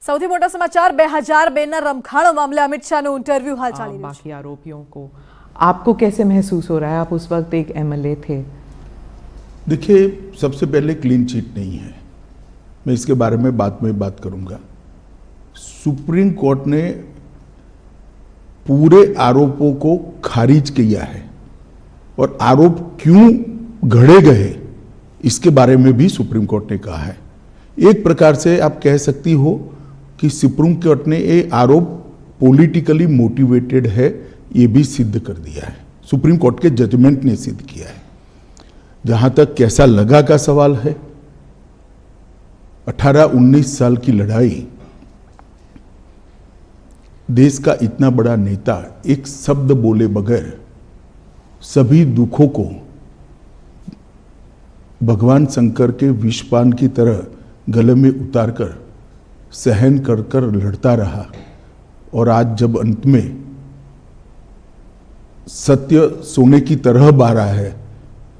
સૌથી મોટા સમાચાર 2002 રમખાણો મામલે અમિત શાહનું ઇન્ટરવ્યુ હાલ ચાલી રહ્યું છે। बाकी आरोपियों को आपको कैसे महसूस हो रहा है? आप उस वक्त एक एमएलए थे। देखिए, सबसे पहले क्लीन चिट नहीं है, मैं इसके बारे में बाद में बात करूंगा। सुप्रीम कोर्ट ने पूरे आरोपों को खारिज किया है और आरोप क्यों घड़े गए इसके बारे में भी सुप्रीम कोर्ट ने कहा है। एक प्रकार से आप कह सकती हो कि सुप्रीम कोर्ट ने ये आरोप पॉलिटिकली मोटिवेटेड है, ये भी सिद्ध कर दिया है। सुप्रीम कोर्ट के जजमेंट ने सिद्ध किया है। जहां तक कैसा लगा का सवाल है, 18-19 साल की लड़ाई, देश का इतना बड़ा नेता एक शब्द बोले बगैर सभी दुखों को भगवान शंकर के विषपान की तरह गले में उतारकर सहन कर कर लड़ता रहा और आज जब अंत में सत्य सोने की तरह बार रहा है,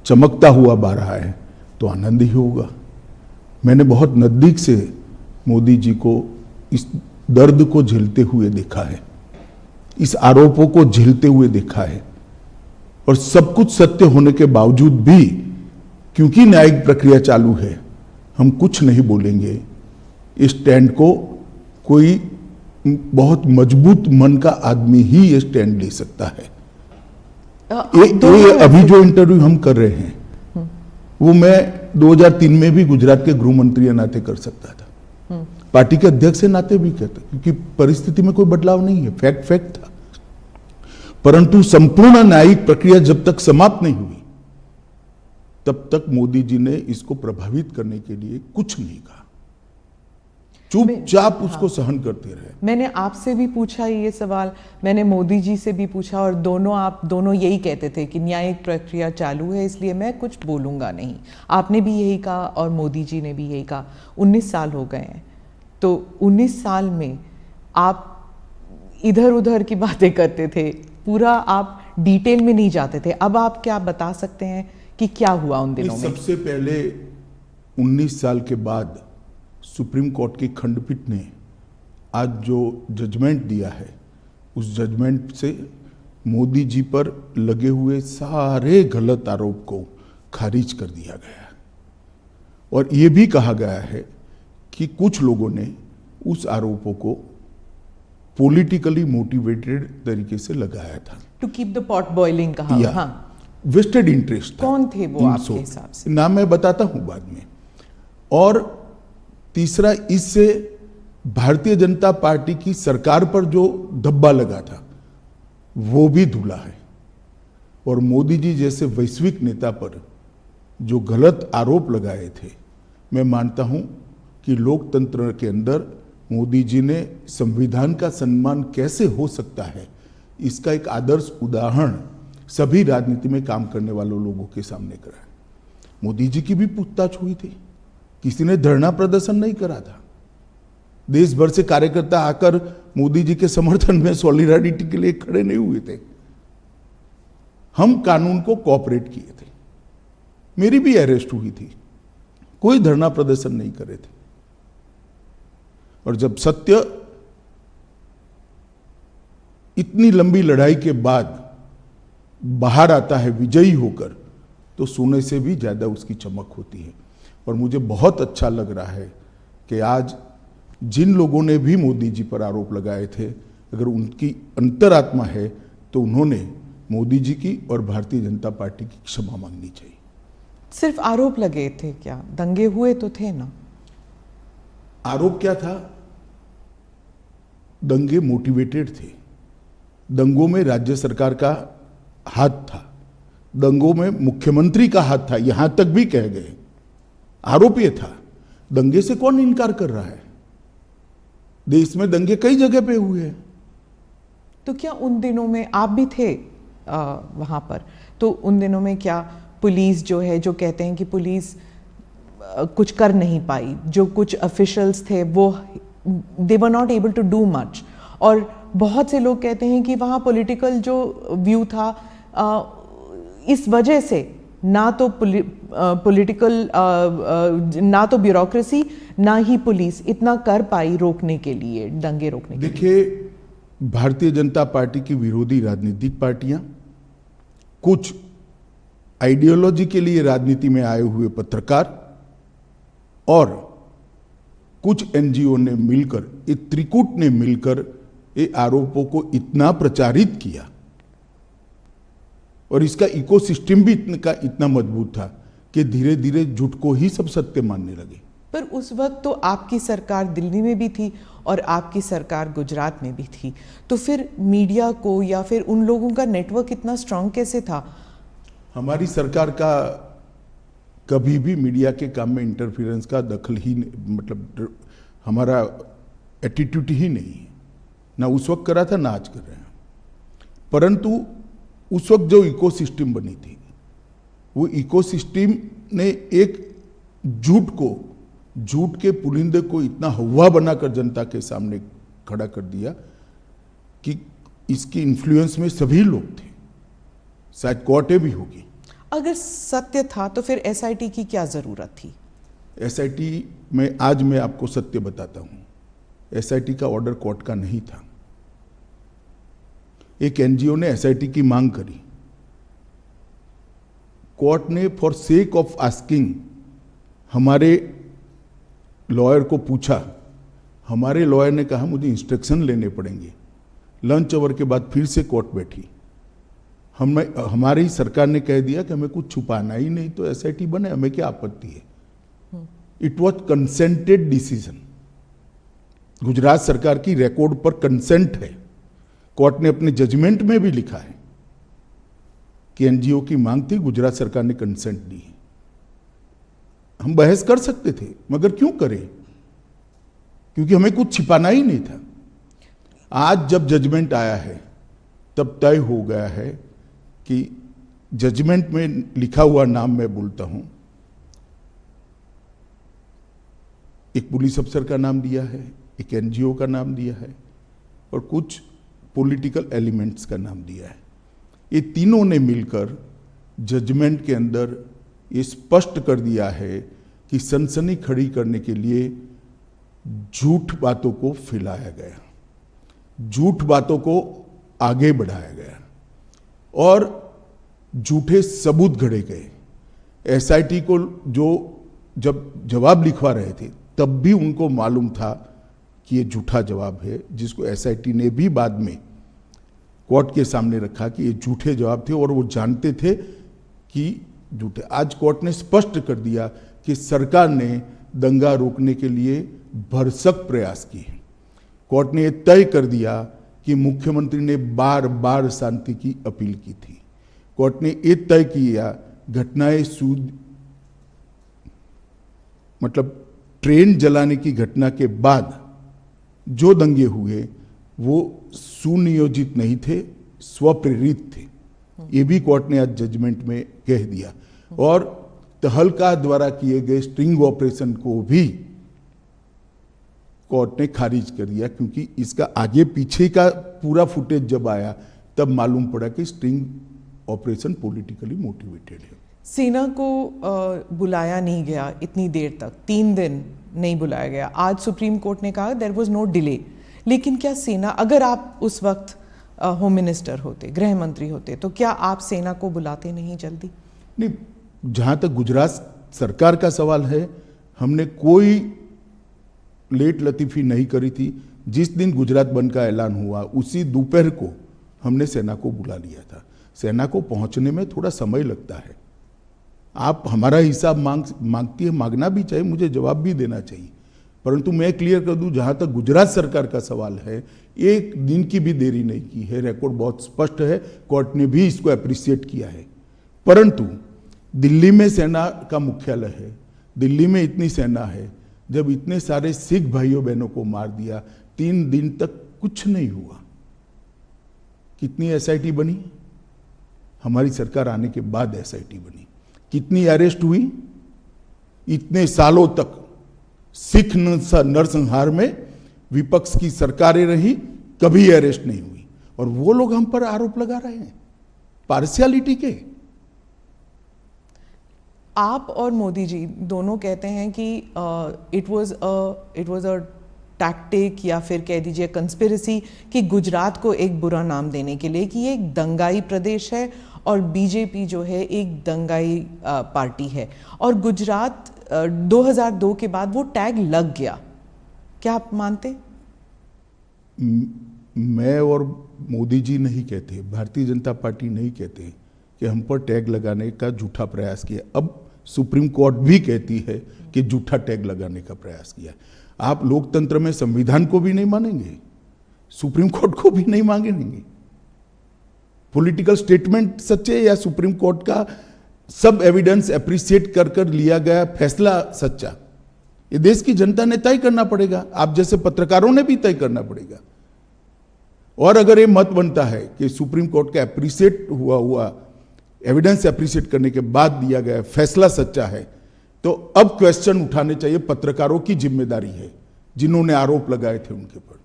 चमकता हुआ बार रहा है, तो आनंद ही होगा। मैंने बहुत नजदीक से मोदी जी को इस दर्द को झेलते हुए देखा है, इस आरोपों को झेलते हुए देखा है और सब कुछ सत्य होने के बावजूद भी क्योंकि न्यायिक प्रक्रिया चालू है, हम कुछ नहीं बोलेंगे। इस स्टैंड को कोई बहुत मजबूत मन का आदमी ही ये स्टैंड ले सकता है। ये अभी जो इंटरव्यू हम कर रहे हैं वो मैं 2003 में भी गुजरात के गृह मंत्री के नाते कर सकता था, पार्टी के अध्यक्ष के नाते भी कहता, क्योंकि परिस्थिति में कोई बदलाव नहीं है, फैक्ट था। परंतु संपूर्ण न्यायिक प्रक्रिया जब तक समाप्त नहीं हुई तब तक मोदी जी ने इसको प्रभावित करने के लिए कुछ नहीं कहा, चुपचाप उसको सहन करते रहे। मैंने आपसे भी पूछा ये सवाल, मैंने मोदी जी से भी पूछा और आप दोनों यही कहते थे कि न्यायिक प्रक्रिया चालू है इसलिए मैं कुछ बोलूंगा नहीं। आपने भी यही कहा और मोदी जी ने भी यही कहा। 19 साल हो गए हैं, तो 19 साल में आप इधर उधर की बातें करते थे, पूरा आप डिटेल में नहीं जाते थे। अब आप क्या बता सकते हैं कि क्या हुआ उन दिनों में? सबसे पहले 19 साल के बाद सुप्रीम कोर्ट की खंडपीठ ने आज जो जजमेंट दिया है, उस जजमेंट से मोदी जी पर लगे हुए सारे गलत आरोप को खारिज कर दिया गया और ये भी कहा गया है कि कुछ लोगों ने उस आरोपों को पॉलिटिकली मोटिवेटेड तरीके से लगाया था, to keep the pot boiling कहा। हाँ, वेस्टेड इंटरेस्ट था। कौन थे वो आपके हिसाब से? नाम मैं बताता हूं बाद में। और तीसरा, इससे भारतीय जनता पार्टी की सरकार पर जो धब्बा लगा था वो भी धुला है और मोदी जी जैसे वैश्विक नेता पर जो गलत आरोप लगाए थे, मैं मानता हूं कि लोकतंत्र के अंदर मोदी जी ने संविधान का सम्मान कैसे हो सकता है, इसका एक आदर्श उदाहरण सभी राजनीति में काम करने वालों लोगों के सामने कराया। मोदी जी की भी पूछताछ हुई थी, किसी ने धरना प्रदर्शन नहीं करा था। देश भर से कार्यकर्ता आकर मोदी जी के समर्थन में सॉलिडारिटी के लिए खड़े नहीं हुए थे। हम कानून को कोऑपरेट किए थे, मेरी भी अरेस्ट हुई थी, कोई धरना प्रदर्शन नहीं करे थे। और जब सत्य इतनी लंबी लड़ाई के बाद बाहर आता है विजयी होकर, तो सोने से भी ज्यादा उसकी चमक होती है। और मुझे बहुत अच्छा लग रहा है कि आज जिन लोगों ने भी मोदी जी पर आरोप लगाए थे, अगर उनकी अंतरात्मा है तो उन्होंने मोदी जी की और भारतीय जनता पार्टी की क्षमा मांगनी चाहिए। सिर्फ आरोप लगे थे क्या? दंगे हुए तो थे ना? आरोप क्या था? दंगे मोटिवेटेड थे, दंगों में राज्य सरकार का हाथ था, दंगों में मुख्यमंत्री का हाथ था, यहां तक भी कह गए। आरोप यह था, दंगे से कौन इनकार कर रहा है? देश में दंगे कई जगह पे हुए हैं। तो क्या उन दिनों में आप भी थे वहां पर? तो उन दिनों में क्या पुलिस जो है, जो कहते हैं कि पुलिस कुछ कर नहीं पाई, जो कुछ ऑफिशियल्स थे वो they were not able to do much, और बहुत से लोग कहते हैं कि वहाँ पॉलिटिकल जो व्यू था, इस वजह से ना तो पॉलिटिकल ना तो ब्यूरोक्रेसी ना ही पुलिस इतना कर पाई रोकने के लिए, दंगे रोकने के लिए। देखिए, भारतीय जनता पार्टी की विरोधी राजनीतिक पार्टियां, कुछ आइडियोलॉजी के लिए राजनीति में आए हुए पत्रकार और कुछ एनजीओ ने मिलकर, ये त्रिकूट ने मिलकर ये आरोपों को इतना प्रचारित किया और इसका इकोसिस्टम भी इतना मजबूत था कि धीरे धीरे झूठ को ही सब सत्य मानने लगे। पर उस वक्त तो आपकी सरकार दिल्ली में भी थी और आपकी सरकार गुजरात में भी थी, तो फिर मीडिया को या फिर उन लोगों का नेटवर्क इतना स्ट्रांग कैसे था? हमारी सरकार का कभी भी मीडिया के काम में इंटरफेरेंस का दखल ही मतलब हमारा एटीट्यूड ही नहीं है, ना उस वक्त करा था ना आज कर रहे हैं। परंतु उस वक्त जो इकोसिस्टम बनी थी, वो इकोसिस्टम ने एक झूठ के पुलिंदे को इतना हवा बनाकर जनता के सामने खड़ा कर दिया कि इसकी इन्फ्लुएंस में सभी लोग थे, शायद कोर्टें भी होगी। अगर सत्य था तो फिर एसआईटी की क्या जरूरत थी? एसआईटी में आज मैं आपको सत्य बताता हूं, एसआईटी का ऑर्डर कोर्ट का नहीं था। एक एनजीओ ने एसआईटी की मांग करी, कोर्ट ने फॉर सेक ऑफ आस्किंग हमारे लॉयर को पूछा, हमारे लॉयर ने कहा मुझे इंस्ट्रक्शन लेने पड़ेंगे। लंच आवर के बाद फिर से कोर्ट बैठी, हमारी सरकार ने कह दिया कि हमें कुछ छुपाना ही नहीं, तो एसआईटी बने, हमें क्या आपत्ति है। It was consented decision, Gujarat सरकार की रिकॉर्ड पर कंसेंट है। कोर्ट ने अपने जजमेंट में भी लिखा है कि एनजीओ की मांग थी, गुजरात सरकार ने कंसेंट दी है। हम बहस कर सकते थे, मगर क्यों करें, क्योंकि हमें कुछ छिपाना ही नहीं था। आज जब जजमेंट आया है तब तय हो गया है कि जजमेंट में लिखा हुआ नाम मैं बोलता हूं, एक पुलिस अफसर का नाम दिया है, एक एनजीओ का नाम दिया है और कुछ पॉलिटिकल एलिमेंट्स का नाम दिया है। ये तीनों ने मिलकर जजमेंट के अंदर ये स्पष्ट कर दिया है कि सनसनी खड़ी करने के लिए झूठ बातों को फैलाया गया, झूठ बातों को आगे बढ़ाया गया और झूठे सबूत गढ़े गए। एसआईटी को जो जब जवाब लिखवा रहे थे तब भी उनको मालूम था कि ये झूठा जवाब है, जिसको एसआईटी ने भी बाद में कोर्ट के सामने रखा कि ये झूठे जवाब थे और वो जानते थे कि झूठे। आज कोर्ट ने स्पष्ट कर दिया कि सरकार ने दंगा रोकने के लिए भरसक प्रयास किए। कोर्ट ने यह तय कर दिया कि मुख्यमंत्री ने बार बार शांति की अपील की थी। कोर्ट ने यह तय किया घटनाएं मतलब ट्रेन जलाने की घटना के बाद जो दंगे हुए वो सुनियोजित नहीं थे, स्वप्रेरित थे। ये भी कोर्ट ने आज जजमेंट में कह दिया और तहलका द्वारा किए गए स्ट्रिंग ऑपरेशन को भी कोर्ट ने खारिज कर दिया, क्योंकि इसका आगे पीछे का पूरा फुटेज जब आया तब मालूम पड़ा कि स्ट्रिंग ऑपरेशन पॉलिटिकली मोटिवेटेड है। सेना को बुलाया नहीं गया इतनी देर तक, 3 दिन नहीं बुलाया गया। आज सुप्रीम कोर्ट ने कहा देयर वाज नो डिले, लेकिन क्या सेना, अगर आप उस वक्त होम मिनिस्टर होते, गृह मंत्री होते, तो क्या आप सेना को बुलाते नहीं जल्दी? नहीं, जहां तक गुजरात सरकार का सवाल है, हमने कोई लेट लतीफी नहीं करी थी। जिस दिन गुजरात बंद का ऐलान हुआ उसी दोपहर को हमने सेना को बुला लिया था। सेना को पहुंचने में थोड़ा समय लगता है। आप हमारा हिसाब मांगती है, मांगना भी चाहिए, मुझे जवाब भी देना चाहिए, परंतु मैं क्लियर कर दूं, जहां तक गुजरात सरकार का सवाल है, एक दिन की भी देरी नहीं की है। रिकॉर्ड बहुत स्पष्ट है, कोर्ट ने भी इसको अप्रिशिएट किया है। परंतु दिल्ली में सेना का मुख्यालय है, दिल्ली में इतनी सेना है, जब इतने सारे सिख भाइयों बहनों को मार दिया, 3 दिन तक कुछ नहीं हुआ। कितनी एसआईटी बनी? हमारी सरकार आने के बाद एसआईटी बनी। कितनी अरेस्ट हुई? इतने सालों तक सिख नरसंहार में विपक्ष की सरकारें रही, कभी अरेस्ट नहीं हुई, और वो लोग हम पर आरोप लगा रहे हैं पार्शियलिटी के। आप और मोदी जी दोनों कहते हैं कि इट वाज अ टैक्टिक या फिर कह दीजिए कंस्पिरेसी कि गुजरात को एक बुरा नाम देने के लिए कि ये एक दंगाई प्रदेश है और बीजेपी जो है एक दंगाई पार्टी है, और गुजरात 2002 के बाद वो टैग लग गया। क्या आप मानते? मैं और मोदी जी नहीं कहते, भारतीय जनता पार्टी नहीं कहते कि हम पर टैग लगाने का झूठा प्रयास किया। अब सुप्रीम कोर्ट भी कहती है कि झूठा टैग लगाने का प्रयास किया। आप लोकतंत्र में संविधान को भी नहीं मानेंगे, सुप्रीम कोर्ट को भी नहीं मांगेंगे। पॉलिटिकल स्टेटमेंट सच्चे या सुप्रीम कोर्ट का सब एविडेंस एप्रिशिएट कर कर लिया गया फैसला सच्चा, ये देश की जनता ने तय करना पड़ेगा, आप जैसे पत्रकारों ने भी तय करना पड़ेगा। और अगर ये मत बनता है कि सुप्रीम कोर्ट का एप्रिशिएट हुआ एविडेंस एप्रिशिएट करने के बाद दिया गया फैसला सच्चा है, तो अब क्वेश्चन उठाने चाहिए। पत्रकारों की जिम्मेदारी है, जिन्होंने आरोप लगाए थे उनके ऊपर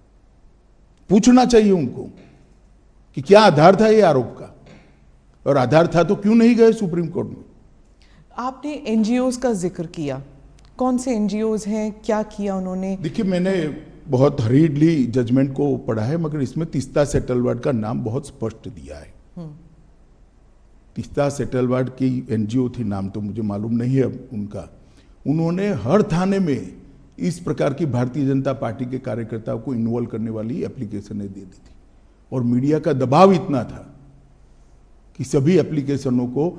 पूछना चाहिए उनको कि क्या आधार था ये आरोप का, और आधार था तो क्यों नहीं गए सुप्रीम कोर्ट में। आपने एनजीओज का जिक्र किया, कौन से एनजीओज हैं, क्या किया उन्होंने? देखिए, मैंने बहुत हरीडली जजमेंट को पढ़ा है, मगर इसमें तीस्ता सेटलवाड का नाम बहुत स्पष्ट दिया है। तीस्ता सेटलवाड की एनजीओ थी, नाम तो मुझे मालूम नहीं है उनका। उन्होंने हर थाने में इस प्रकार की भारतीय जनता पार्टी के कार्यकर्ताओं को इन्वॉल्व करने वाली एप्लीकेशनें दे दी थी, और मीडिया का दबाव इतना था कि सभी एप्लीकेशनों को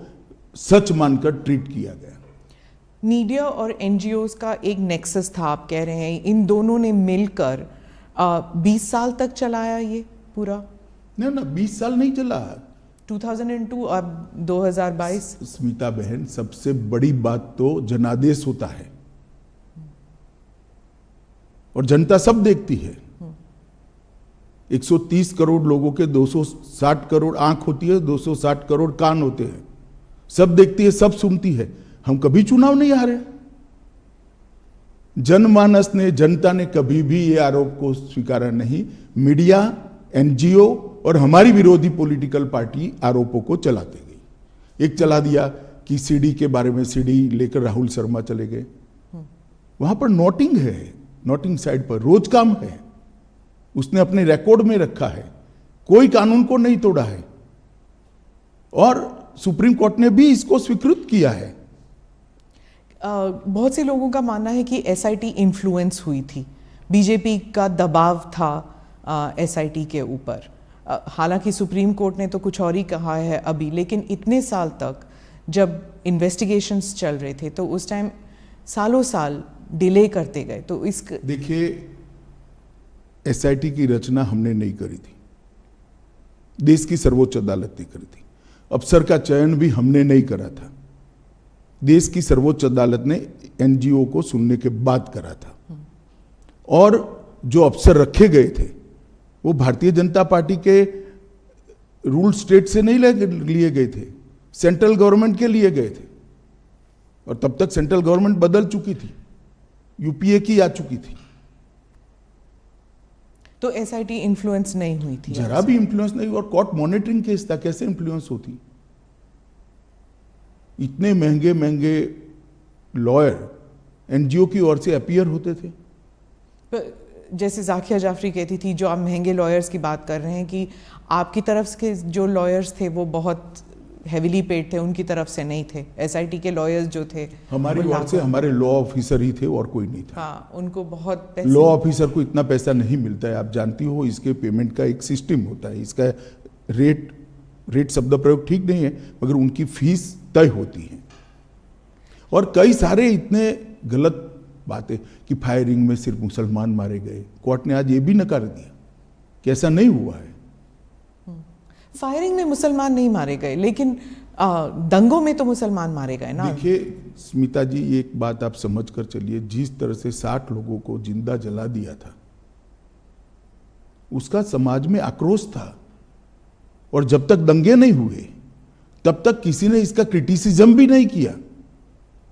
सच मानकर ट्रीट किया गया। मीडिया और एनजीओज का एक नेक्सस था, आप कह रहे हैं इन दोनों ने मिलकर 20 साल तक चलाया ये पूरा? ना 20 साल नहीं चला, 2002 अब 2022। स्मिता बहन, सबसे बड़ी बात तो जनादेश होता है और जनता सब देखती है। 130 करोड़ लोगों के 260 करोड़ आंख होती है, 260 करोड़ कान होते हैं, सब देखती है, सब सुनती है। हम कभी चुनाव नहीं हारे। जनमानस ने, जनता ने कभी भी ये आरोप को स्वीकारा नहीं। मीडिया, एनजीओ और हमारी विरोधी पॉलिटिकल पार्टी आरोपों को चलाते गई। एक चला दिया कि सीडी के बारे में, सीडी लेकर राहुल शर्मा चले गए, वहां पर नोटिंग है, नोटिंग साइड पर रोज काम है, उसने अपने रिकॉर्ड में रखा है, कोई कानून को नहीं तोड़ा है, और सुप्रीम कोर्ट ने भी इसको स्वीकृत किया है। बहुत से लोगों का मानना है कि एसआईटी इन्फ्लुएंस हुई थी, बीजेपी का दबाव था एसआईटी के ऊपर। हालांकि सुप्रीम कोर्ट ने तो कुछ और ही कहा है अभी, लेकिन इतने साल तक जब इन्वेस्टिगेशंस चल रहे थे तो उस टाइम सालों साल डिले करते गए। तो इस देखिए, एसआईटी की रचना हमने नहीं करी थी, देश की सर्वोच्च अदालत ने करी थी। अफसर का चयन भी हमने नहीं करा था, देश की सर्वोच्च अदालत ने एनजीओ को सुनने के बाद करा था। और जो अफसर रखे गए थे वो भारतीय जनता पार्टी के रूल स्टेट से नहीं लिए गए थे, सेंट्रल गवर्नमेंट के लिए गए थे, और तब तक सेंट्रल गवर्नमेंट बदल चुकी थी, यूपीए की आ चुकी थी। तो एसआईटी इन्फ्लुएंस नहीं हुई थी? जरा भी इन्फ्लुएंस नहीं। और कोर्ट मॉनिटरिंग केस था, कैसे इन्फ्लुएंस होती? इतने महंगे महंगे लॉयर एनजीओ की ओर से अपीयर होते थे। जैसे जाकिया जाफरी कहती थी, जो आप महंगे लॉयर्स की बात कर रहे हैं, कि आपकी तरफ के जो लॉयर्स थे वो बहुत हेविली पेड थे, उनकी तरफ से नहीं थे। एसआईटी के लॉयर्स जो थे हमारी ओर से हमारे लॉ ऑफिसर ही थे और कोई नहीं था। हाँ, उनको बहुत पैसे, लॉ ऑफिसर को इतना पैसा नहीं मिलता है, आप जानती हो। इसके पेमेंट का एक सिस्टम होता है, इसका रेट शब्द प्रयोग ठीक नहीं है, मगर उनकी फीस तय होती है। और कई सारे इतने गलत बातें कि फायरिंग में सिर्फ मुसलमान मारे गए, कोर्ट ने आज ये भी नकार दिया कि ऐसा नहीं हुआ है। फायरिंग में मुसलमान नहीं मारे गए, लेकिन दंगों में तो मुसलमान मारे गए ना। देखिए स्मिता जी, एक बात आप समझ कर चलिए, जिस तरह से 60 लोगों को जिंदा जला दिया था, उसका समाज में आक्रोश था, और जब तक दंगे नहीं हुए तब तक किसी ने इसका क्रिटिसिज्म भी नहीं किया,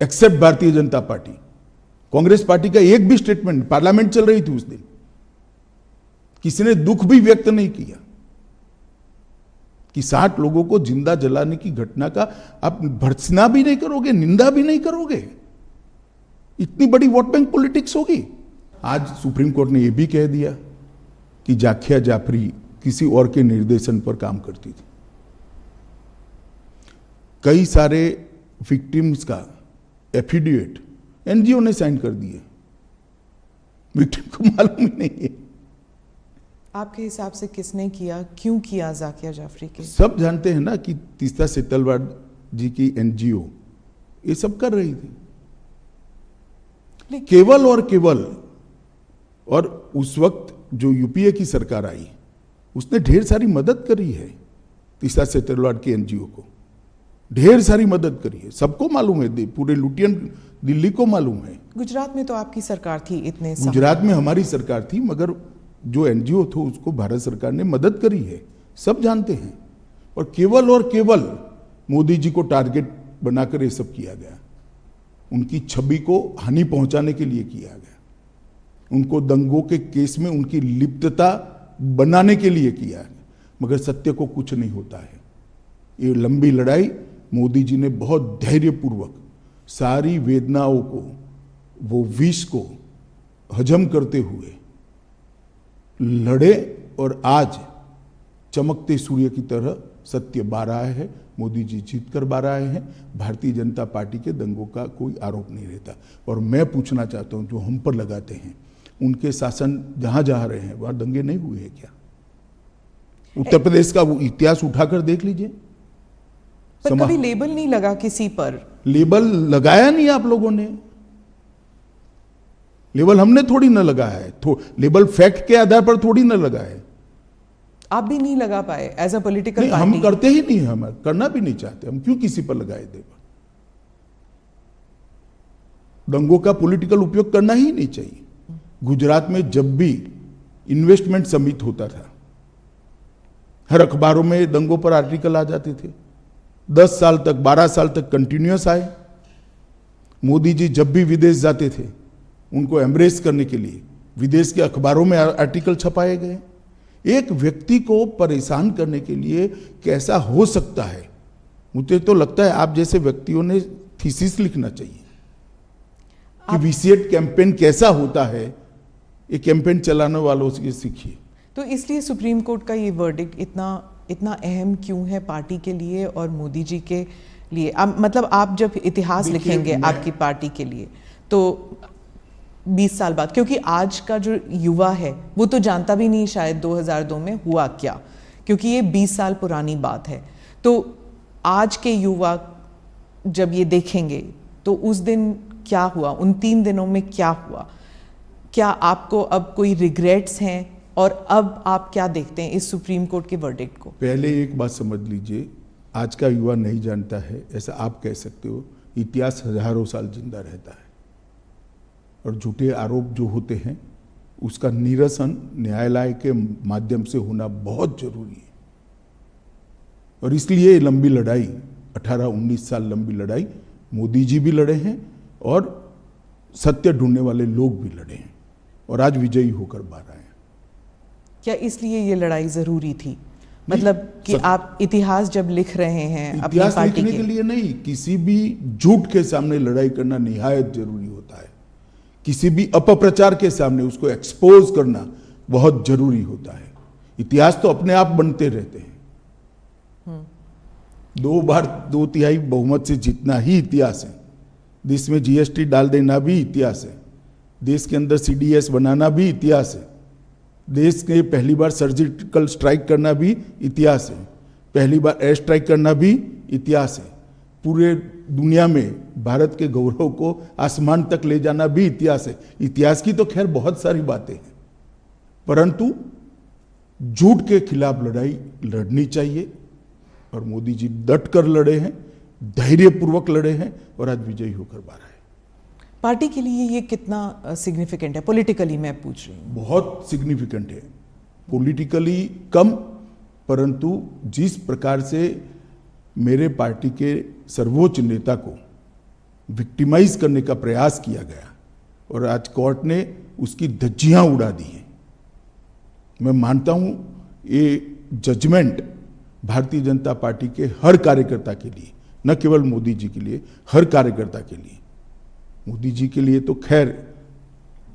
accept Bharatiya Janata party. Congress party का एक भी स्टेटमेंट, पार्लियामेंट चल रही थी उस दिन, किसी ने दुख भी व्यक्त नहीं किया कि 60 लोगों को जिंदा जलाने की घटना का आप भर्त्सना भी नहीं करोगे, निंदा भी नहीं करोगे? इतनी बड़ी वोट बैंक पॉलिटिक्स होगी। आज सुप्रीम कोर्ट ने यह भी कह दिया कि जाखिया जाफरी किसी और के निर्देशन पर काम करती थी। कई सारे विक्टिम्स का एफिडेविट एनजीओ ने साइन कर दिए, विक्टिम को मालूम ही नहीं है। आपके हिसाब से किसने किया, क्यों किया जाकिया जाफरी के? सब जानते हैं ना कि तीस्ता सेतलवाड जी की एनजीओ ये सब कर रही थी, केवल और केवल। और उस वक्त जो यूपीए की सरकार आई उसने ढेर सारी मदद करी है तीस्ता सेतलवाड की एनजीओ को, ढेर सारी मदद करी है, सबको मालूम है, पूरे लुटियन दिल्ली को मालूम है। गुजरात में तो आपकी सरकार थी इतने साल। गुजरात में हमारी सरकार थी, मगर जो एनजीओ थे उसको भारत सरकार ने मदद करी है, सब जानते हैं। और केवल मोदी जी को टारगेट बनाकर ये सब किया गया, उनकी छवि को हानि पहुंचाने के लिए किया गया, उनको दंगों के केस में उनकी लिप्तता बनाने के लिए किया गया, मगर सत्य को कुछ नहीं होता है। ये लंबी लड़ाई मोदी जी ने बहुत धैर्यपूर्वक सारी वेदनाओं को, वो विष को हजम करते हुए लड़े, और आज चमकते सूर्य की तरह सत्य बाहर आया है, मोदी जी जीत कर बाहर आए हैं। भारतीय जनता पार्टी के दंगों का कोई आरोप नहीं रहता। और मैं पूछना चाहता हूं, जो हम पर लगाते हैं, उनके शासन जहां जहां रहे हैं वहां दंगे नहीं हुए हैं क्या? उत्तर प्रदेश का वो इतिहास उठाकर देख लीजिए। पर कभी लेबल नहीं लगा किसी पर? लेबल लगाया नहीं आप लोगों ने, लेबल हमने थोड़ी ना लगाया है, लेबल फैक्ट के आधार पर थोड़ी ना लगा है। आप भी नहीं लगा पाए एज अ पॉलिटिकल नहीं, पार्टी? हम करते ही नहीं, हम करना भी नहीं चाहते, हम क्यों किसी पर लगाए लेबल? दंगों का पॉलिटिकल उपयोग करना ही नहीं चाहिए। गुजरात में जब भी इन्वेस्टमेंट समिट होता था, हर अखबारों में दंगों पर आर्टिकल आ जाते थे, 10 साल तक, 12 साल तक कंटिन्यूअस आए। मोदी जी जब भी विदेश जाते थे, उनको एम्ब्रेस करने के लिए विदेश के अखबारों में आर्टिकल छपाए गए। एक व्यक्ति को परेशान करने के लिए कैसा हो सकता है? मुझे तो लगता है आप जैसे व्यक्तियों ने थीसिस लिखना चाहिए कि वीसीएट कैंपेन कैसा होता है, ये कैंपेन चलाने वालों से सीखिए। तो इसलिए सुप्रीम कोर्ट का ये वर्डिक्ट इतना अहम क्यों है पार्टी के लिए और मोदी जी के लिए? मतलब आप जब इतिहास लिखेंगे आपकी पार्टी के लिए, तो 20 साल बाद, क्योंकि आज का जो युवा है वो तो जानता भी नहीं शायद 2002 में हुआ क्या, क्योंकि ये 20 साल पुरानी बात है। तो आज के युवा जब ये देखेंगे तो उस दिन क्या हुआ, उन 3 दिनों में क्या हुआ? क्या आपको अब कोई रिग्रेट्स हैं, और अब आप क्या देखते हैं इस सुप्रीम कोर्ट के वर्डिक्ट को? पहले एक बात समझ लीजिए, आज का युवा नहीं जानता है ऐसा आप कह सकते हो। इतिहास हजारों साल जिंदा रहता है, और झूठे आरोप जो होते हैं उसका निरसन न्यायालय के माध्यम से होना बहुत जरूरी है। और इसलिए लंबी लड़ाई, 18-19 साल लंबी लड़ाई मोदी जी भी लड़े हैं और सत्य ढूंढने वाले लोग भी लड़े हैं, और आज विजयी होकर बाहर आए। क्या इसलिए ये लड़ाई जरूरी थी? मतलब कि आप इतिहास जब लिख रहे हैं अपनी पार्टी लिखने के लिए नहीं, किसी भी झूठ के सामने लड़ाई करना निहायत जरूरी होता है। किसी भी अपप्रचार के सामने उसको एक्सपोज करना बहुत जरूरी होता है। इतिहास तो अपने आप बनते रहते हैं। 2 बार 2/3 बहुमत से जीतना ही इतिहास है। देश में जीएसटी डाल देना भी इतिहास है। देश के अंदर सीडीएस बनाना भी इतिहास है। देश के पहली बार सर्जिकल स्ट्राइक करना भी इतिहास है। पहली बार एयर स्ट्राइक करना भी इतिहास है। पूरे दुनिया में भारत के गौरव को आसमान तक ले जाना भी इतिहास है। इतिहास की तो खैर बहुत सारी बातें हैं, परंतु झूठ के खिलाफ लड़ाई लड़नी चाहिए, और मोदी जी डट कर लड़े हैं, धैर्यपूर्वक लड़े हैं, और आज विजयी होकर बाहर आए। पार्टी के लिए ये कितना सिग्निफिकेंट है पॉलिटिकली, मैं पूछ रही हूँ? बहुत सिग्निफिकेंट है। पॉलिटिकली कम, परंतु जिस प्रकार से मेरे पार्टी के सर्वोच्च नेता को विक्टिमाइज करने का प्रयास किया गया, और आज कोर्ट ने उसकी धज्जियां उड़ा दी हैं। मैं मानता हूं ये जजमेंट भारतीय जनता पार्टी के हर कार्यकर्ता के लिए, न केवल मोदी जी के लिए, हर कार्यकर्ता के लिए। मोदी जी के लिए तो खैर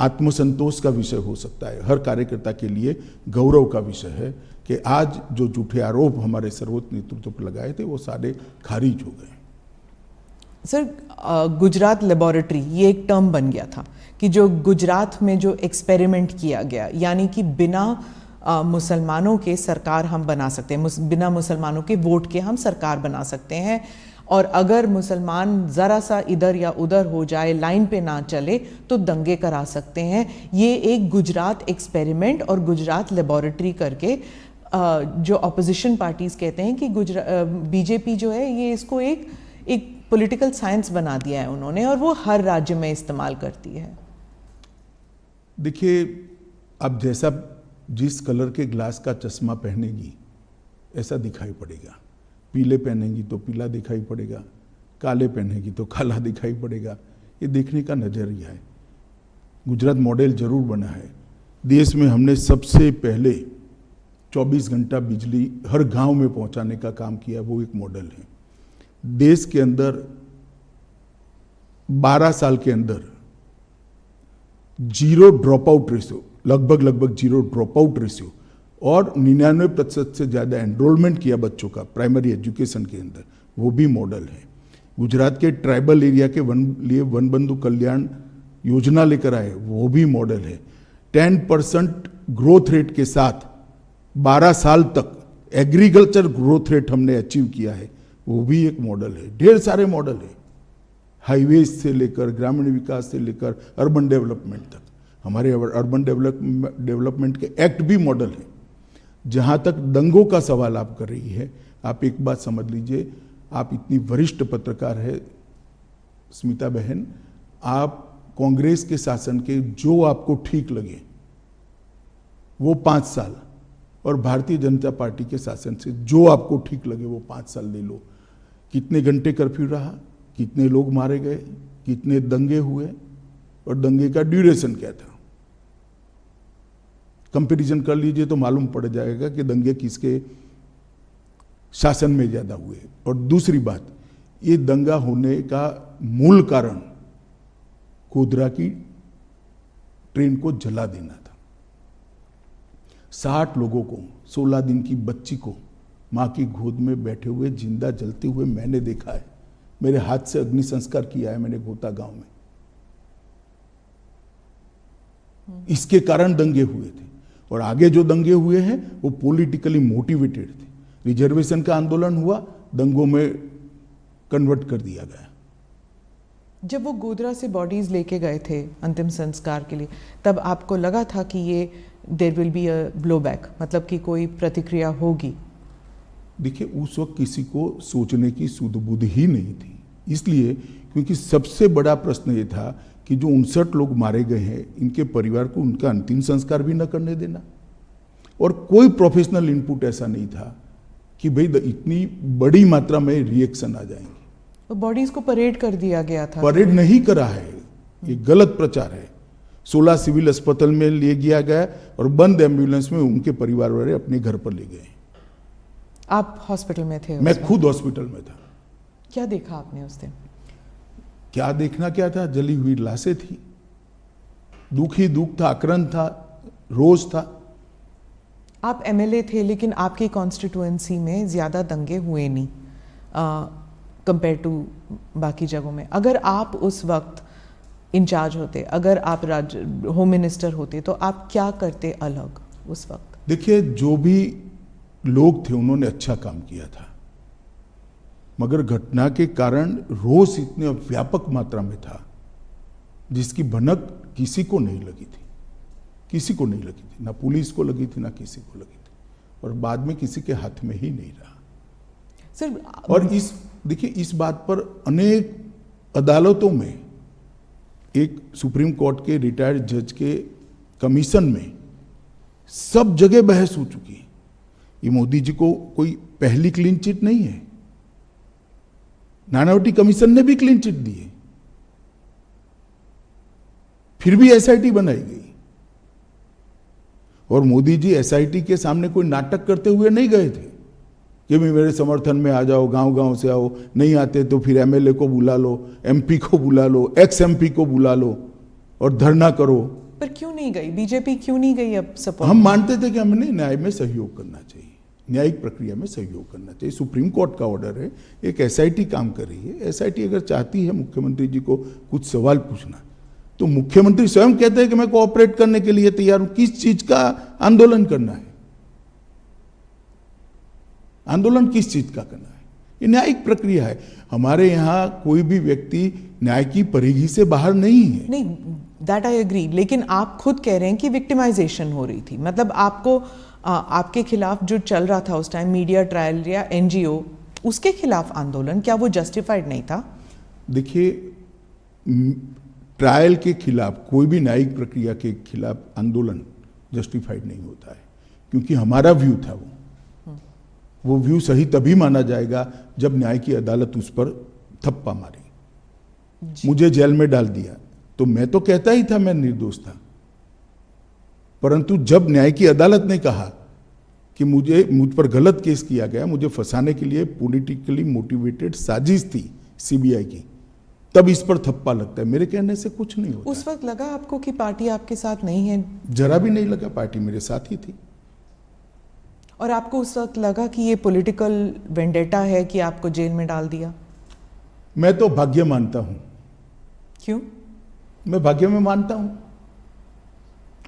आत्मसंतोष का विषय हो सकता है, हर कार्यकर्ता के लिए गौरव का विषय है कि आज जो झूठे आरोप हमारे सर्वोच्च नेतृत्व पर लगाए थे वो सारे खारिज हो गए। सर, गुजरात लेबोरेटरी ये एक टर्म बन गया था कि जो गुजरात में जो एक्सपेरिमेंट किया गया, यानी कि बिना मुसलमानों के सरकार हम बना सकते हैं, बिना मुसलमानों के वोट के हम सरकार बना सकते हैं, और अगर मुसलमान ज़रा सा इधर या उधर हो जाए, लाइन पे ना चले, तो दंगे करा सकते हैं। ये एक गुजरात एक्सपेरिमेंट और गुजरात लेबोरेटरी करके जो अपोजिशन पार्टीज कहते हैं कि बीजेपी जो है ये इसको एक पॉलिटिकल साइंस बना दिया है उन्होंने, और वो हर राज्य में इस्तेमाल करती है। देखिए, अब जैसा जिस कलर के ग्लास का चश्मा पहनेगी ऐसा दिखाई पड़ेगा। पीले पहनेगी तो पीला दिखाई पड़ेगा, काले पहनेगी तो काला दिखाई पड़ेगा। ये देखने का नजरिया है। गुजरात मॉडल जरूर बना है। देश में हमने सबसे पहले 24 घंटा बिजली हर गांव में पहुंचाने का काम किया, वो एक मॉडल है। देश के अंदर 12 साल के अंदर जीरो ड्रॉप आउट रेशियो, लगभग जीरो ड्रॉप आउट रेशियो, और 99% से ज़्यादा एनरोलमेंट किया बच्चों का प्राइमरी एजुकेशन के अंदर, वो भी मॉडल है। गुजरात के ट्राइबल एरिया के लिए वन बंधु कल्याण योजना लेकर आए, वो भी मॉडल है। 10% ग्रोथ रेट के साथ 12 साल तक एग्रीकल्चर ग्रोथ रेट हमने अचीव किया है, वो भी एक मॉडल है। ढेर सारे मॉडल है, हाईवेज से लेकर ग्रामीण विकास से लेकर अर्बन डेवलपमेंट तक। हमारे अर्बन डेवलपमेंट के एक्ट भी मॉडल है। जहाँ तक दंगों का सवाल आप कर रही है, आप एक बात समझ लीजिए, आप इतनी वरिष्ठ पत्रकार है स्मिता बहन, आप कांग्रेस के शासन के जो आपको ठीक लगे वो 5 साल, और भारतीय जनता पार्टी के शासन से जो आपको ठीक लगे वो 5 साल ले लो। कितने घंटे कर्फ्यू रहा, कितने लोग मारे गए, कितने दंगे हुए, और दंगे का ड्यूरेशन क्या था। कंपैरिजन कर लीजिए तो मालूम पड़ जाएगा कि दंगे किसके शासन में ज्यादा हुए। और दूसरी बात, ये दंगा होने का मूल कारण गोधरा की ट्रेन को जला देना था। 60 लोगों को, 16 दिन की बच्ची को मां की गोद में बैठे हुए जिंदा जलते हुए मैंने देखा है। मेरे हाथ से अग्नि संस्कार किया है मैंने गोता गांव में। इसके कारण दंगे हुए थे, और आगे जो दंगे हुए हैं वो पॉलिटिकली मोटिवेटेड थे। रिजर्वेशन का आंदोलन हुआ, दंगों में कन्वर्ट कर दिया गया। जब वो गोधरा से बॉडीज लेके गए थे अंतिम संस्कार के लिए, तब आपको लगा था कि ये there will be a blowback, मतलब कि कोई प्रतिक्रिया होगी? देखिए, उस वक्त किसी को सोचने की सुध बुध ही नहीं थी, इसलिए क्योंकि सबसे बड़ा प्रश्न ये था कि जो 59 लोग मारे गए हैं, इनके परिवार को उनका अंतिम संस्कार भी न करने देना। और कोई प्रोफेशनल इनपुट ऐसा नहीं था कि भाई इतनी बड़ी मात्रा में रिएक्शन आ जाएंगे। तो बॉडीज को परेड कर दिया गया था। परेड नहीं करा है, ये गलत प्रचार है। 16 सिविल अस्पताल में ले गया गया और बंद एम्बुलेंस में उनके परिवार वाले अपने घर पर ले गए। आप हॉस्पिटल में थे? मैं खुद हॉस्पिटल में था। क्या देखा आपने उस दिन? क्या देखना क्या था, जली हुई लाशें थी। दुख ही दुख था, आक्रांत था, रोष था। आप एमएलए थे, लेकिन आपकी कॉन्स्टिट्यूएंसी में ज़्यादा दंगे हुए नहीं कंपेयर टू बाकी जगहों में। अगर आप उस वक्त इंचार्ज होते, अगर आप होम मिनिस्टर होते, तो आप क्या करते अलग उस वक्त? देखिए, जो भी लोग थे उन्होंने अच्छा काम किया था, मगर घटना के कारण रोष इतने व्यापक मात्रा में था जिसकी भनक किसी को नहीं लगी थी, किसी को नहीं लगी थी, ना पुलिस को लगी थी ना किसी को लगी थी, और बाद में किसी के हाथ में ही नहीं रहा। सर, और देखिए, इस बात पर अनेक अदालतों में, एक सुप्रीम कोर्ट के रिटायर्ड जज के कमीशन में सब जगह बहस हो चुकी है। ये मोदी जी को कोई पहली क्लीन चिट नहीं है, नानावटी कमीशन ने भी क्लीन चिट दी है, फिर भी एसआईटी बनाई गई। और मोदी जी एसआईटी के सामने कोई नाटक करते हुए नहीं गए थे कि भी मेरे समर्थन में आ जाओ, गांव गांव से आओ, नहीं आते तो फिर एमएलए को बुला लो, एमपी को बुला लो, एक्स एमपी को बुला लो और धरना करो। पर क्यों नहीं गई बीजेपी, क्यों नहीं गई अब सपोर्ट? हम मानते थे कि हमने न्याय में सहयोग करना चाहिए, न्यायिक प्रक्रिया में सहयोग करना चाहिए। सुप्रीम कोर्ट का ऑर्डर है, एक एसआईटी काम कर रही है। एसआईटी अगर चाहती है मुख्यमंत्री जी को कुछ सवाल पूछना, तो मुख्यमंत्री स्वयं कहते हैं कि मैं कोऑपरेट करने के लिए तैयार हूं। किस चीज का आंदोलन करना है? आंदोलन किस चीज का करना है? ये न्यायिक प्रक्रिया है। हमारे यहाँ कोई भी व्यक्ति न्याय की परिधि से बाहर नहीं है। नहीं, दैट आई एग्री, लेकिन आप खुद कह रहे हैं कि विक्टिमाइजेशन हो रही थी। मतलब आपको आपके खिलाफ जो चल रहा था उस टाइम मीडिया ट्रायल या एनजीओ, उसके खिलाफ आंदोलन, क्या वो जस्टिफाइड नहीं था? देखिए, ट्रायल के खिलाफ, कोई भी न्यायिक प्रक्रिया के खिलाफ आंदोलन जस्टिफाइड नहीं होता है, क्योंकि हमारा व्यू था वो व्यू सही तभी माना जाएगा जब न्याय की अदालत उस पर थप्पा मारी। मुझे जेल में डाल दिया तो मैं तो कहता ही था मैं निर्दोष था, परंतु जब न्याय की अदालत ने कहा कि मुझ पर गलत केस किया गया, मुझे फंसाने के लिए पॉलिटिकली मोटिवेटेड साजिश थी सीबीआई की, तब इस पर थप्पा लगता है। मेरे कहने से कुछ नहीं होता। उस वक्त लगा आपको कि पार्टी आपके साथ नहीं है? जरा भी नहीं लगा, पार्टी मेरे साथ ही थी। और आपको उस वक्त लगा कि ये पॉलिटिकल वेंडेटा है कि आपको जेल में डाल दिया? मैं तो भाग्य मानता हूं। क्यों? मैं भाग्य में मानता हूं,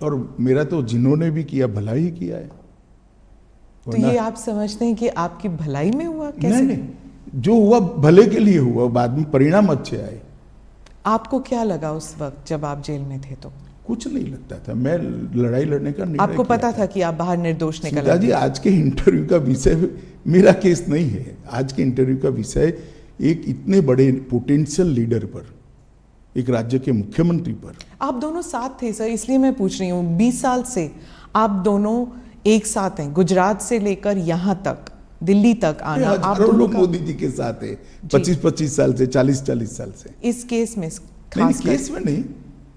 और मेरा तो जिन्होंने भी किया भला ही किया है। तो ये आप समझते हैं कि आपकी भलाई में हुआ? कैसे? नहीं, जो हुआ भले के लिए हुआ, बाद में परिणाम अच्छे आए। आपको क्या लगा उस वक्त जब आप जेल में थे? तो कुछ नहीं लगता था, मैं लड़ाई लड़ने का निर्णय आपको किया पता था कि आप बाहर निर्दोष निकल सुधा जी, आज के इंटरव्यू का विषय मेरा केस नहीं है। आज के इंटरव्यू का विषय एक इतने बड़े पोटेंशियल लीडर पर, एक राज्य के मुख्यमंत्री पर। आप दोनों साथ थे सर, इसलिए मैं पूछ रही हूँ। 20 साल से आप दोनों एक साथ हैं, गुजरात से लेकर यहाँ तक, दिल्ली तक आना। आप हजारों दोनों लोग का मोदी जी के साथ है, 25-25 साल से, 40-40 साल से। इस केस में नहीं, खास केस में नहीं,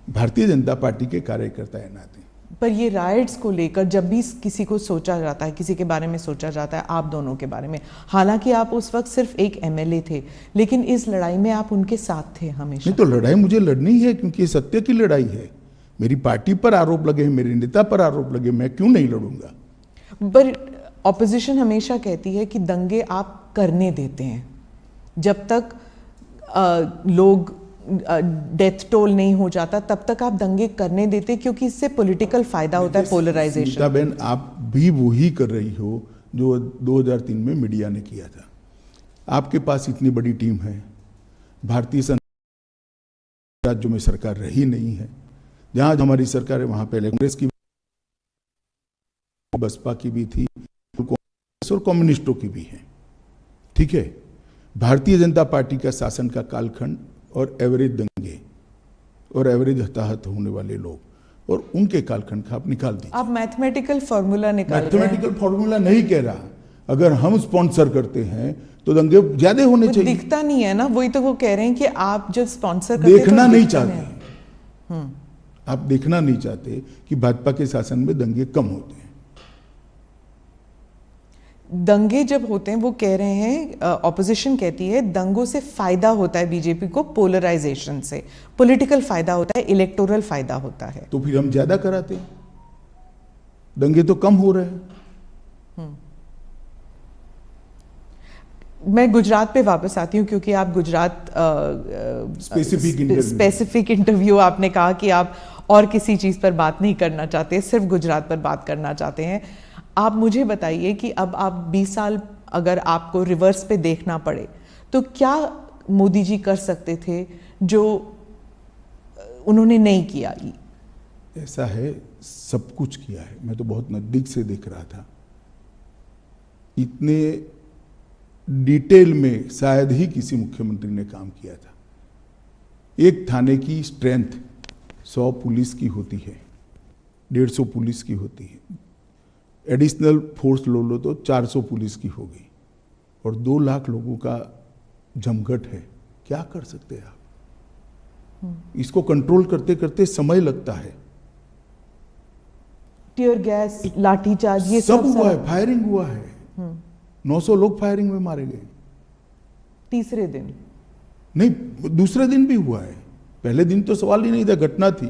भारतीय जनता पार्टी के कार्यकर्ता है नाते। पर ये राइट्स को लेकर जब भी किसी को सोचा जाता है, किसी के बारे में सोचा जाता है, आप दोनों के बारे में, हालांकि आप उस वक्त सिर्फ एक एमएलए थे, लेकिन इस लड़ाई में आप उनके साथ थे हमेशा। नहीं तो लड़ाई मुझे लड़नी है, क्योंकि ये सत्य की लड़ाई है। मेरी पार्टी पर आरोप लगे, मेरे नेता पर आरोप लगे, मैं क्यों नहीं लड़ूंगा? पर ऑपोजिशन हमेशा कहती है कि दंगे आप करने देते हैं, जब तक लोग डेथ टोल नहीं हो जाता तब तक आप दंगे करने देते, क्योंकि इससे पॉलिटिकल फायदा होता है, पोलराइजेशन। बहन, आप भी वही कर रही हो जो 2003 में मीडिया ने किया था। आपके पास इतनी बड़ी टीम है, भारतीय राज्यों में सरकार रही नहीं है। जहां हमारी सरकार है वहां पहले कांग्रेस की, बसपा की भी थी, और कम्युनिस्टों की भी है। ठीक है, भारतीय जनता पार्टी का शासन का कालखंड और एवरेज दंगे और एवरेज हताहत होने वाले लोग और उनके कालखंड का आप निकाल दीजिए। आप मैथमेटिकल फॉर्मूला निकाल रहे हैं। मैथमेटिकल फॉर्मूला नहीं कह रहा, अगर हम स्पॉन्सर करते हैं तो दंगे ज्यादा होने चाहिए। दिखता नहीं है ना, वही तो वो कह रहे हैं कि आप जब स्पॉन्सर करते देखना तो नहीं दिखता चाहते, आप देखना नहीं चाहते कि भाजपा के शासन में दंगे कम होते हैं। दंगे जब होते हैं, वो कह रहे हैं, ऑपोजिशन कहती है दंगों से फायदा होता है बीजेपी को, पोलराइजेशन से पॉलिटिकल फायदा होता है, इलेक्टोरल फायदा होता है। तो फिर हम ज्यादा कराते हैं, दंगे तो कम हो रहे हैं। मैं गुजरात पे वापस आती हूँ, क्योंकि आप गुजरात स्पेसिफिक इंटरव्यू आपने कहा कि आप और किसी चीज़ पर बात नहीं करना चाहते, सिर्फ गुजरात पर बात करना चाहते हैं। आप मुझे बताइए कि अब आप 20 साल अगर आपको रिवर्स पे देखना पड़े तो क्या मोदी जी कर सकते थे जो उन्होंने नहीं किया? ऐसा है, सब कुछ किया है। मैं तो बहुत नजदीक से देख रहा था। इतने डिटेल में शायद ही किसी मुख्यमंत्री ने काम किया था। एक थाने की स्ट्रेंथ 100 पुलिस की होती है, 150 पुलिस की होती है। एडिशनल फोर्स लो लो तो 400 पुलिस की होगी, और 2 लाख लोगों का जमघट है। क्या कर सकते हैं आप? इसको कंट्रोल करते करते समय लगता है। टीयर गैस, लाठीचार्ज, ये सब हुआ है, फायरिंग हुआ है। 900 लोग फायरिंग में मारे गए। तीसरे दिन नहीं, दूसरे दिन भी हुआ है, पहले दिन तो सवाल ही नहीं था, घटना थी।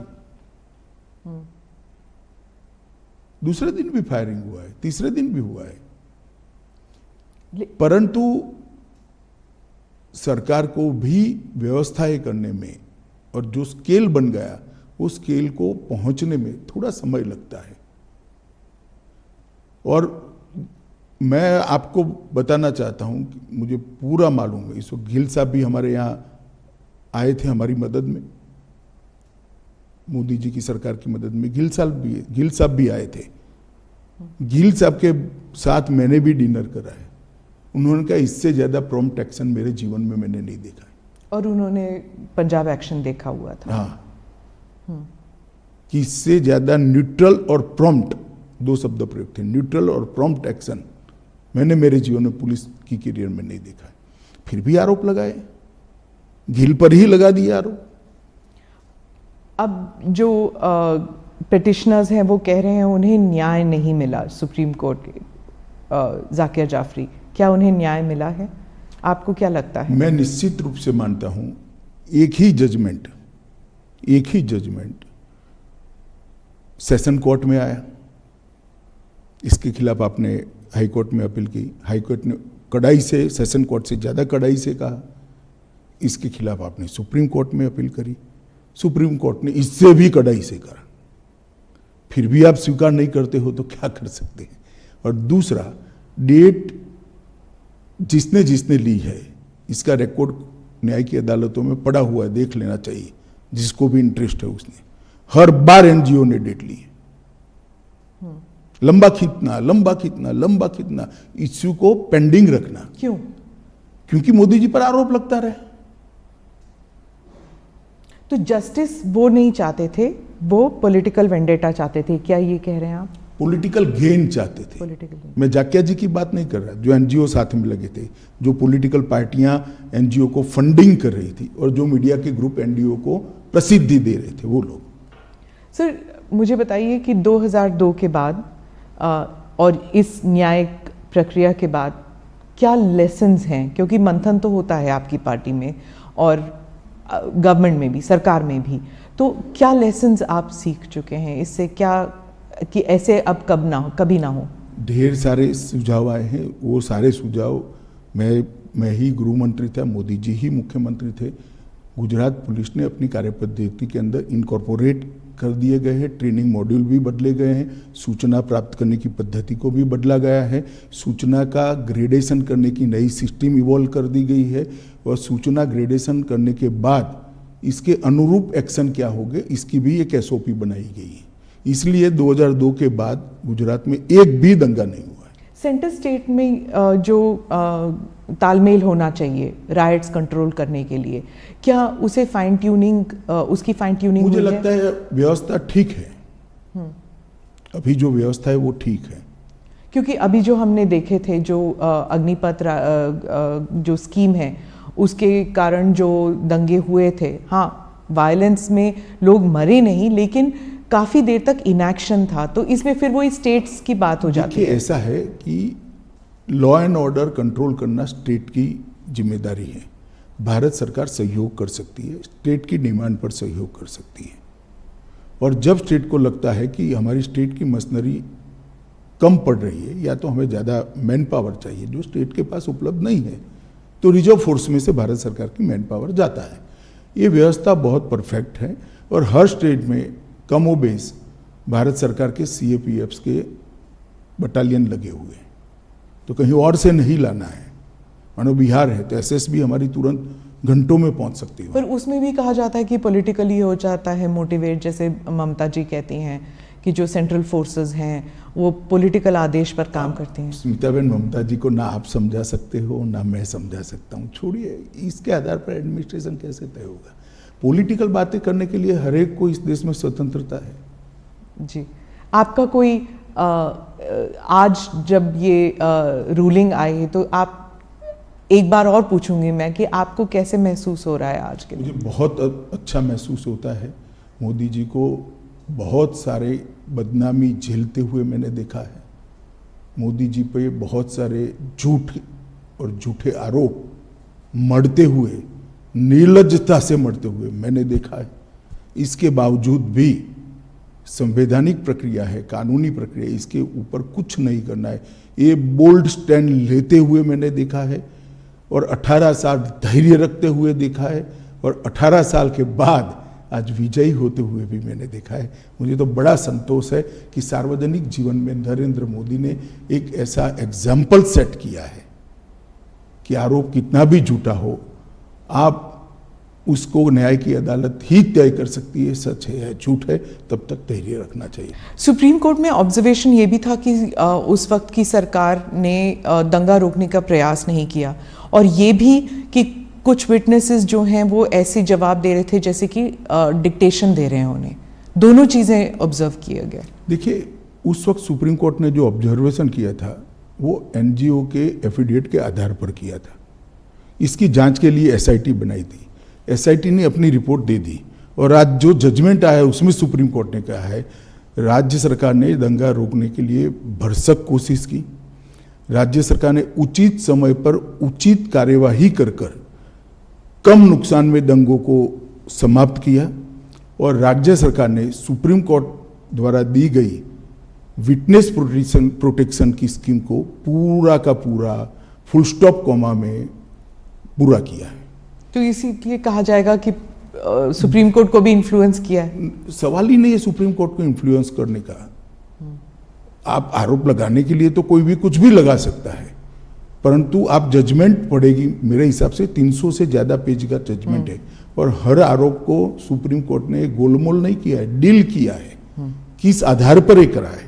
दूसरे दिन भी फायरिंग हुआ है, तीसरे दिन भी हुआ है। परंतु सरकार को भी व्यवस्थाएं करने में और जो स्केल बन गया उस स्केल को पहुंचने में थोड़ा समय लगता है। और मैं आपको बताना चाहता हूं कि मुझे पूरा मालूम है, इस वक्त गिल साहब भी हमारे यहाँ आए थे हमारी मदद में, मोदी जी की सरकार की मदद में। गिल साहब भी आए थे। गिल साहब के साथ मैंने भी डिनर करा है। उन्होंने कहा इससे ज्यादा प्रॉम्प्ट एक्शन मेरे जीवन में मैंने नहीं देखा है। और उन्होंने पंजाब एक्शन देखा हुआ था। हाँ, कि इससे ज्यादा न्यूट्रल और प्रॉम्प्ट, दो शब्द प्रयोग थे, न्यूट्रल और प्रॉम्प्ट एक्शन मैंने मेरे जीवन में पुलिस की करियर में नहीं देखा है। फिर भी आरोप लगाए, गिल पर ही लगा दिए आरोप। अब जो पिटिशनर्स हैं वो कह रहे हैं उन्हें न्याय नहीं मिला सुप्रीम कोर्ट के, जाकिर जाफरी, क्या उन्हें न्याय मिला है? आपको क्या लगता है? मैं निश्चित रूप से मानता हूं एक ही जजमेंट सेशन कोर्ट में आया, इसके खिलाफ आपने हाई कोर्ट में अपील की, हाई कोर्ट ने कड़ाई से, सेशन कोर्ट से ज़्यादा कड़ाई से कहा, इसके खिलाफ आपने सुप्रीम कोर्ट में अपील करी, सुप्रीम कोर्ट ने इससे भी कड़ाई से कहा। फिर भी आप स्वीकार नहीं करते हो तो क्या कर सकते हैं? और दूसरा, डेट जिसने जिसने ली है इसका रिकॉर्ड न्याय की अदालतों में पड़ा हुआ है, देख लेना चाहिए, जिसको भी इंटरेस्ट है उसने। हर बार एनजीओ ने डेट ली है, लंबा खींचना, इश्यू को पेंडिंग रखना। क्यों? क्योंकि मोदी जी पर आरोप लगता रहे। तो जस्टिस वो नहीं चाहते थे, वो पॉलिटिकल वेंडेटा चाहते थे, क्या ये कह रहे हैं आप? पॉलिटिकल गेन चाहते थे। मैं जाकिया जी की बात नहीं कर रहा, जो एनजीओ साथ में लगे थे, जो पॉलिटिकल पार्टियां एनजीओ को फंडिंग कर रही थी और जो मीडिया के ग्रुप एनजीओ को प्रसिद्धि दे रहे थे, वो लोग। सर मुझे बताइए कि 2002 के बाद और इस न्यायिक प्रक्रिया के बाद क्या लेसन्स हैं? क्योंकि मंथन तो होता है आपकी पार्टी में और गवर्नमेंट में भी, सरकार में भी, तो क्या लेसन्स आप सीख चुके हैं इससे, क्या कि ऐसे अब कभी ना हो? ढेर सारे सुझाव आए हैं, वो सारे सुझाव मैं ही गृह मंत्री था, मोदी जी ही मुख्यमंत्री थे। गुजरात पुलिस ने अपनी कार्यपद्धति के अंदर इनकॉर्पोरेट कर दिए गए हैं, ट्रेनिंग मॉड्यूल भी बदले गए हैं, सूचना प्राप्त करने की पद्धति को भी बदला गया है, सूचना का ग्रेडेशन करने की नई सिस्टम इवॉल्व कर दी गई है, और सूचना ग्रेडेशन करने के बाद इसके अनुरूप एक्शन क्या होंगे इसकी भी एक एसओपी बनाई गई है। इसलिए 2002 के बाद गुजरात में एक भी दंगा नहीं हुआ है। सेंटर स्टेट में जो तालमेल होना चाहिए राइट्स कंट्रोल करने के लिए, क्या उसे फाइन ट्यूनिंग, उसकी फाइन ट्यूनिंग मुझे लगता है व्यवस्था ठीक है, अभी जो व्यवस्था है वो ठीक है। क्योंकि अभी जो हमने देखे थे, जो अग्निपथ जो स्कीम है उसके कारण जो दंगे हुए थे, हाँ वायलेंस में लोग मरे नहीं लेकिन काफी देर तक इनएक्शन था, तो इसमें फिर वो स्टेट्स की बात हो जाती है। ऐसा है कि लॉ एंड ऑर्डर कंट्रोल करना स्टेट की जिम्मेदारी है। भारत सरकार सहयोग कर सकती है, स्टेट की डिमांड पर सहयोग कर सकती है, और जब स्टेट को लगता है कि हमारी स्टेट की मशीनरी कम पड़ रही है या तो हमें ज़्यादा मैन पावर चाहिए जो स्टेट के पास उपलब्ध नहीं है, तो रिजर्व फोर्स में से भारत सरकार की मैन पावर जाता है। ये व्यवस्था बहुत परफेक्ट है और हर स्टेट में कमोबेश भारत सरकार के सीएपीएफ्स के बटालियन लगे हुए हैं, तो कहीं और से नहीं लाना है। मानो बिहार है तो एसएसबी हमारी तुरंत घंटों में पहुंच सकती है। पर उसमें भी कहा जाता है कि पॉलिटिकली हो जाता है मोटिवेट, जैसे ममता जी कहती हैं कि जो सेंट्रल फोर्सेस हैं वो पॉलिटिकल आदेश पर काम करते हैं। स्मिताबेन, ममता जी को ना आप समझा सकते हो ना मैं समझा सकता हूँ, छोड़िए, इसके आधार पर एडमिनिस्ट्रेशन कैसे तय होगा। पॉलिटिकल बातें करने के लिए हर एक को इस देश में स्वतंत्रता है। जी, आपका कोई आज जब ये रूलिंग आई तो आप, एक बार और पूछूंगी मैं कि आपको कैसे महसूस हो रहा है आज के दिन? मुझे बहुत अच्छा महसूस होता है। मोदी जी को बहुत सारे बदनामी झेलते हुए मैंने देखा है मोदी जी पे बहुत सारे झूठ और झूठे आरोप मढ़ते हुए, निर्लज्जता से मढ़ते हुए मैंने देखा है। इसके बावजूद भी संवैधानिक प्रक्रिया है, कानूनी प्रक्रिया, इसके ऊपर कुछ नहीं करना है, ये बोल्ड स्टैंड लेते हुए मैंने देखा है और 18 साल धैर्य रखते हुए देखा है और 18 साल के बाद आज विजयी होते हुए भी मैंने देखा है। मुझे तो बड़ा संतोष है कि सार्वजनिक जीवन में नरेंद्र मोदी ने एक ऐसा एग्जाम्पल सेट किया है कि आरोप कितना भी झूठा हो, आप उसको न्याय की अदालत ही तय कर सकती है, सच है या झूठ है, तब तक धैर्य रखना चाहिए। सुप्रीम कोर्ट में ऑब्जर्वेशन ये भी था कि उस वक्त की सरकार ने दंगा रोकने का प्रयास नहीं किया और ये भी कि कुछ विटनेसेस जो हैं वो ऐसे जवाब दे रहे थे जैसे कि डिक्टेशन दे रहे हैं उन्हें। दोनों चीज़ें ऑब्जर्व किया गया। देखिए, उस वक्त सुप्रीम कोर्ट ने जो ऑब्जर्वेशन किया था वो एनजीओ के एफिडेविट के आधार पर किया था। इसकी जांच के लिए एसआईटी बनाई थी, एसआईटी ने अपनी रिपोर्ट दे दी और आज जो जजमेंट आया है उसमें सुप्रीम कोर्ट ने कहा है राज्य सरकार ने दंगा रोकने के लिए भरसक कोशिश की, राज्य सरकार ने उचित समय पर उचित कार्यवाही कर कम नुकसान में दंगों को समाप्त किया और राज्य सरकार ने सुप्रीम कोर्ट द्वारा दी गई विटनेस प्रोटेक्शन की स्कीम को पूरा का पूरा फुल स्टॉप कॉमा में पूरा किया है। तो इसीलिए कहा जाएगा कि सुप्रीम कोर्ट को भी इन्फ्लुएंस किया है। सवाल ही नहीं है सुप्रीम कोर्ट को इन्फ्लुएंस करने का। आप आरोप लगाने के लिए तो कोई भी कुछ भी लगा सकता है, परंतु आप जजमेंट पढ़ेगी, मेरे हिसाब से 300 से ज्यादा पेज का जजमेंट है और हर आरोप को सुप्रीम कोर्ट ने गोलमोल नहीं किया है, डील किया है। किस आधार पर ये करा है?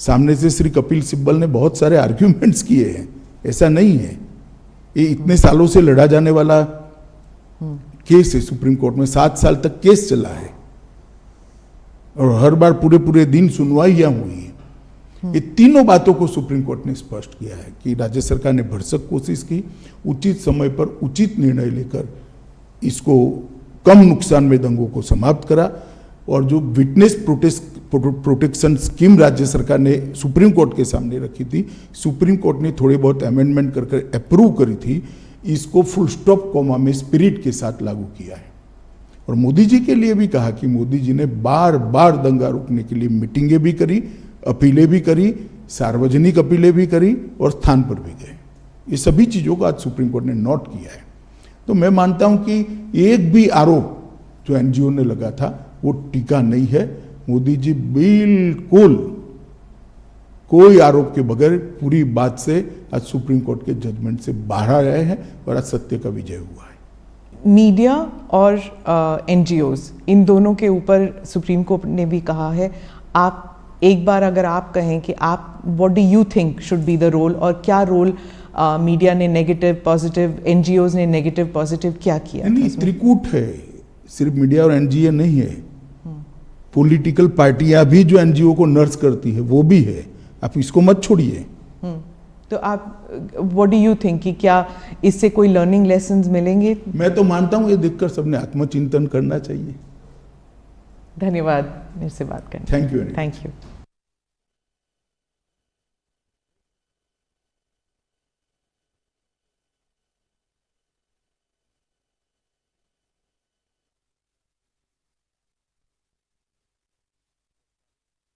सामने से श्री कपिल सिब्बल ने बहुत सारे आर्ग्यूमेंट्स किए हैं, ऐसा नहीं है। ये इतने सालों से लड़ा जाने वाला केस है, सुप्रीम कोर्ट में 7 साल तक केस चला है और हर बार पूरे पूरे दिन सुनवाइयां हुई है। ये तीनों बातों को सुप्रीम कोर्ट ने स्पष्ट किया है कि राज्य सरकार ने भरसक कोशिश की, उचित समय पर उचित निर्णय लेकर इसको कम नुकसान में दंगों को समाप्त करा और जो विटनेस प्रोटेक्शन स्कीम राज्य सरकार ने सुप्रीम कोर्ट के सामने रखी थी, सुप्रीम कोर्ट ने थोड़े बहुत अमेंडमेंट कर अप्रूव करी थी, इसको फुल स्टॉप कॉमा में स्पिरिट के साथ लागू किया है। और मोदी जी के लिए भी कहा कि मोदी जी ने बार बार दंगा रोकने के लिए मीटिंगें भी करी, अपीलें भी करी, सार्वजनिक अपीलें भी करी और स्थान पर भी गए। ये सभी चीज़ों को आज सुप्रीम कोर्ट ने नोट किया है। तो मैं मानता हूं कि एक भी आरोप जो एनजीओ ने लगा था वो टीका नहीं है। मोदी जी बिल्कुल कोई आरोप के बगैर पूरी बात से आज सुप्रीम कोर्ट के जजमेंट से बाहर आए हैं और आज सत्य का विजय हुआ है। मीडिया और एनजीओज इन दोनों के ऊपर सुप्रीम कोर्ट ने भी कहा है, आप एक बार अगर आप कहें कि आप what do you think should be the role, और क्या रोल मीडिया ने नेगेटिव पॉजिटिव, एनजीओज ने नेगेटिव पॉजिटिव क्या किया? नहीं, त्रिकूट है, सिर्फ मीडिया और एनजीओ नहीं है। पॉलिटिकल पार्टियां भी जो एनजीओ को नर्स करती है वो भी है, आप इसको मत छोड़िए। तो आप व्हाट डू यू थिंक कि क्या इससे कोई लर्निंग लेसन्स मिलेंगे? मैं तो मानता हूं ये देखकर सबने आत्मचिंतन करना चाहिए। धन्यवाद मेरे से बात करने। Thank you. Thank you.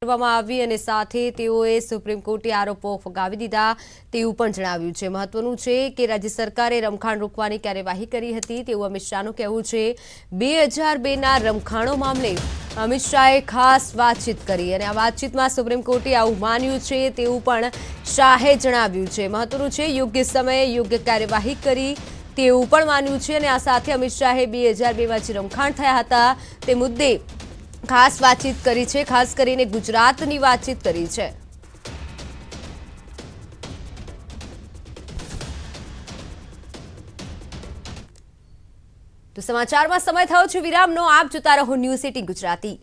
કરવામાં આવી અને સાથે તેઓએ સુપ્રીમ કોર્ટે આરોપો ફગાવી દીધા તેવું પણ જણાવ્યું છે। મહત્વનું છે કે રાજ્ય સરકારે રમખાણ રોકવાની કાર્યવાહી કરી હતી તેવું અમિત શાહનું કહેવું છે। 2002ના રમખાણો મામલે અમિત શાહે ખાસ વાતચીત કરી અને આ વાતચીતમાં સુપ્રીમ કોર્ટે આવું માન્યું છે તેવું પણ શાહે જણાવ્યું છે। મહત્વનું છે યોગ્ય સમયે યોગ્ય કાર્યવાહી કરી તેવું પણ માન્યું છે અને આ સાથે અમિત શાહે 2002માં જે રમખાણ થયા હતા તે મુદ્દે ખાસ વાતચીત કરી છે, ખાસ કરીને ગુજરાતની વાતચીત કરી છે। તો સમાચારમાં સમય થયો છે વિરામનો। આપ જોતા રહો ન્યૂઝ 18 ગુજરાતી।